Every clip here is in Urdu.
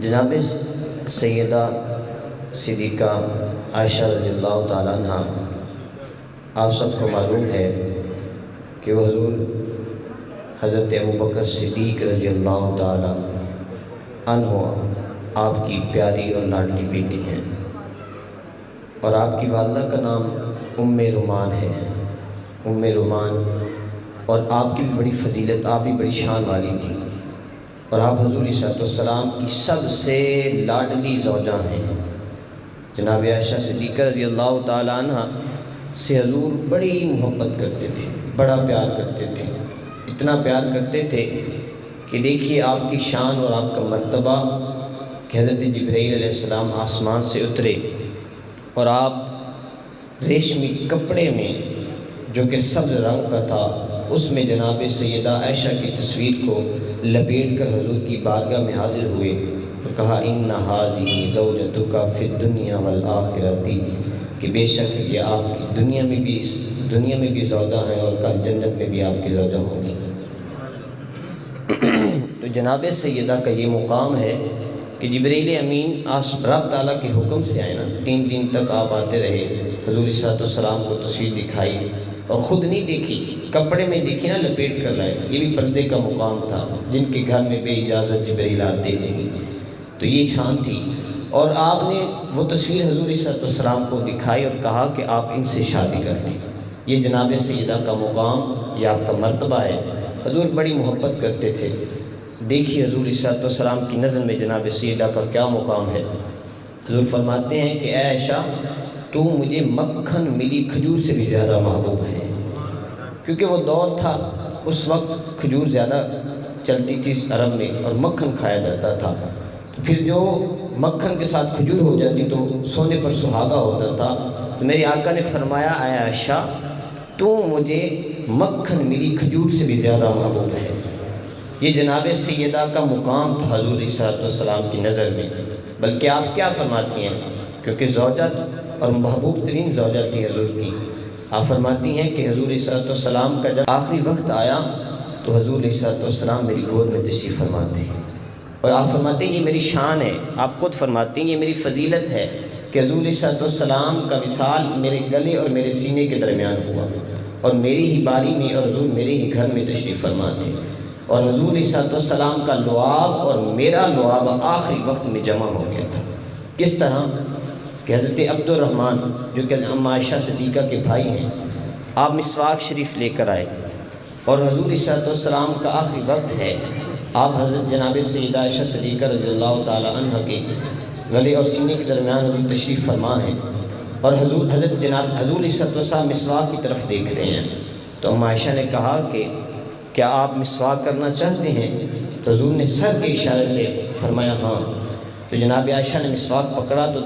جناب سیدہ صدیقہ عائشہ رضی اللہ تعالیٰ عنہ، آپ سب کو معلوم ہے کہ وہ حضور حضرت ابوبکر صدیق رضی اللہ تعالیٰ عنہ آپ کی پیاری اور لاڈلی بیٹی ہیں، اور آپ کی والدہ کا نام ام رومان ہے۔ ام رومان، اور آپ کی بھی بڑی فضیلت، آپ بھی بڑی شان والی تھی، اور آپ حضور صلی اللہ علیہ وسلم کی سب سے لاڈلی زوجہ ہیں۔ جناب عائشہ صدیقہ رضی اللہ تعالیٰ عنہ سے حضور بڑی محبت کرتے تھے، بڑا پیار کرتے تھے، اتنا پیار کرتے تھے کہ دیکھیے آپ کی شان اور آپ کا مرتبہ کہ حضرت جبرائیل علیہ السلام آسمان سے اترے اور آپ ریشمی کپڑے میں جو کہ سبز رنگ کا تھا، اس میں جناب سیدہ عائشہ کی تصویر کو لپیٹ کر حضور کی بارگاہ میں حاضر ہوئے اور کہا ان ھذہ زوجتک فی الدنیا والآخرۃ، کہ بے شک یہ آپ کی دنیا میں بھی زوجہ ہیں اور کل جنت میں بھی آپ کی زوجہ ہوں گی۔ تو جناب سیدہ کا یہ مقام ہے کہ جبرائیل امین رب تعالیٰ کے حکم سے آئے نا، 3 دن تک آپ آتے رہے، حضور صلی اللہ علیہ وسلم کو تصویر دکھائی اور خود نہیں دیکھی، کپڑے میں دیکھی نا، لپیٹ کر لائے۔ یہ بھی پردے کا مقام تھا، جن کے گھر میں بے اجازت جبرائیل آتے نہیں، تو یہ شان تھی۔ اور آپ نے وہ تصویر حضور صلی اللہ علیہ وسلم کو دکھائی اور کہا کہ آپ ان سے شادی کر لیں۔ یہ جناب سیدہ کا مقام، یہ آپ کا مرتبہ ہے۔ حضور بڑی محبت کرتے تھے۔ دیکھیے حضور صلی اللہ علیہ وسلم کی نظر میں جناب سیدہ کا کیا مقام ہے۔ حضور فرماتے ہیں کہ اے عائشہ، تو مجھے مکھن ملی کھجور سے بھی زیادہ محبوب ہے، کیونکہ وہ دور تھا، اس وقت کھجور زیادہ چلتی تھی عرب میں اور مکھن کھایا جاتا تھا، تو پھر جو مکھن کے ساتھ کھجور ہو جاتی تو سونے پر سہاگا ہوتا تھا۔ تو میرے آقا نے فرمایا اے عائشہ، تو مجھے مکھن ملی کھجور سے بھی زیادہ محبوب ہے۔ یہ جناب سیدہ کا مقام تھا حضور صلی اللہ علیہ وسلم کی نظر میں۔ بلکہ آپ کیا فرماتی ہیں، کیونکہ زوجہ اور محبوب ترین زوجہ تھی حضور کی، آپ فرماتی ہیں کہ حضور صلی اللہ علیہ وسلم کا جب آخری وقت آیا تو حضور صلی اللہ علیہ وسلم میری گود میں تشریف فرماتے ہیں، اور آپ فرماتے ہیں یہ میری شان ہے۔ آپ خود فرماتی ہیں یہ میری فضیلت ہے کہ حضور صلی اللہ علیہ وسلم کا وصال میرے گلے اور میرے سینے کے درمیان ہوا، اور میری ہی باری میں اور حضور میرے ہی گھر میں تشریف فرما تھے، اور حضور صلی اللہ علیہ وسلم کا لعاب اور میرا لعاب آخری وقت میں جمع ہو گیا تھا۔ کس طرح کہ حضرت عبد الرحمن جو کہ اماں عائشہ صدیقہ کے بھائی ہیں، آپ مسواک شریف لے کر آئے، اور حضور صلی اللہ علیہ وسلم کا آخری وقت ہے، آپ حضرت جناب سیدہ عائشہ صدیقہ رضی اللہ تعالی عنہ کے گلے اور سینے کے درمیان حضور تشریف فرما ہے، اور حضرت جناب حضور صلی اللہ علیہ وسلم مسواک کی طرف دیکھ رہے ہیں۔ تو اماں عائشہ نے کہا کہ کیا آپ مسواک کرنا چاہتے ہیں؟ تو حضور نے سر کے اشارے سے فرمایا ہاں۔ تو جناب عائشہ نے مسواک پکڑا تو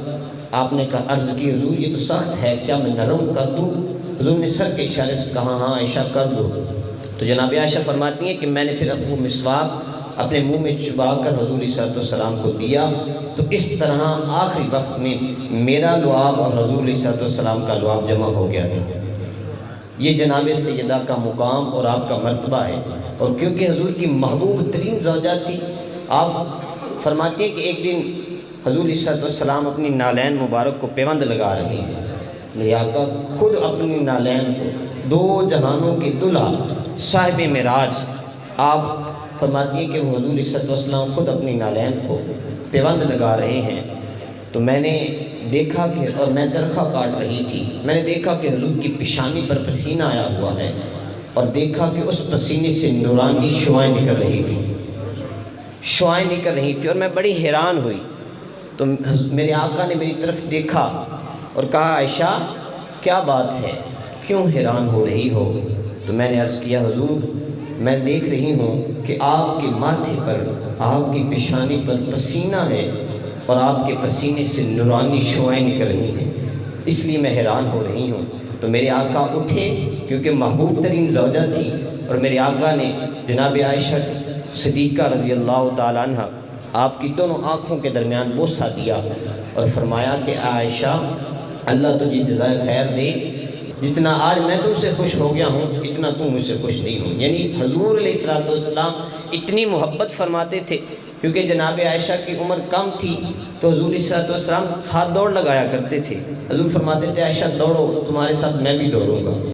آپ نے کہا، عرض کی حضور یہ تو سخت ہے، کیا میں نرم کر دوں؟ حضور نے سر کے اشارے سے کہا ہاں عائشہ کر دو۔ تو جناب عائشہ فرماتی ہیں کہ میں نے پھر وہ مسواک اپنے منہ میں چبا کر حضور صلی اللہ علیہ وسلم کو دیا، تو اس طرح آخری وقت میں میرا لعاب اور حضور صلی اللہ علیہ وسلم کا لعاب جمع ہو گیا تھا۔ یہ جناب سیدہ کا مقام اور آپ کا مرتبہ ہے، اور کیونکہ حضور کی محبوب ترین زوجہ تھی، آپ فرماتے ہیں کہ ایک دن حضور صلی اللہ علیہ وسلم اپنی نالین مبارک کو پیوند لگا رہے ہیں۔ میرے آقا خود اپنی نالین کو، 2 جہانوں کے دلہا صاحب معراج، آپ فرماتی ہیں کہ وہ حضور صلی اللہ علیہ وسلم خود اپنی نالین کو پیوند لگا رہے ہیں۔ تو میں نے دیکھا کہ، اور میں چرخہ کاٹ رہی تھی، میں نے دیکھا کہ حضور کی پیشانی پر پسینہ آیا ہوا ہے، اور دیکھا کہ اس پسینے سے نورانی شعائیں نکل رہی تھی، اور میں بڑی حیران ہوئی۔ تو میرے آقا نے میری طرف دیکھا اور کہا عائشہ کیا بات ہے، کیوں حیران ہو رہی ہو؟ تو میں نے عرض کیا حضور میں دیکھ رہی ہوں کہ آپ کے ماتھے پر، آپ کی پیشانی پر پسینہ ہے، اور آپ کے پسینے سے نورانی شعائیں نکل رہی ہیں، اس لیے میں حیران ہو رہی ہوں۔ تو میرے آقا اٹھے، کیونکہ محبوب ترین زوجہ تھی، اور میرے آقا نے جناب عائشہ صدیقہ رضی اللہ تعالیٰ عنہ آپ کی دونوں آنکھوں کے درمیان بوسہ دیا اور فرمایا کہ عائشہ اللہ تجھے جزائے خیر دے، جتنا آج میں تم سے خوش ہو گیا ہوں اتنا تم مجھ سے خوش نہیں ہوں۔ یعنی حضور علیہ السلام اتنی محبت فرماتے تھے کیونکہ جناب عائشہ کی عمر کم تھی تو حضور صلی اللہ علیہ وسلم ساتھ دوڑ لگایا کرتے تھے. حضور فرماتے تھے عائشہ دوڑو، تمہارے ساتھ میں بھی دوڑوں گا.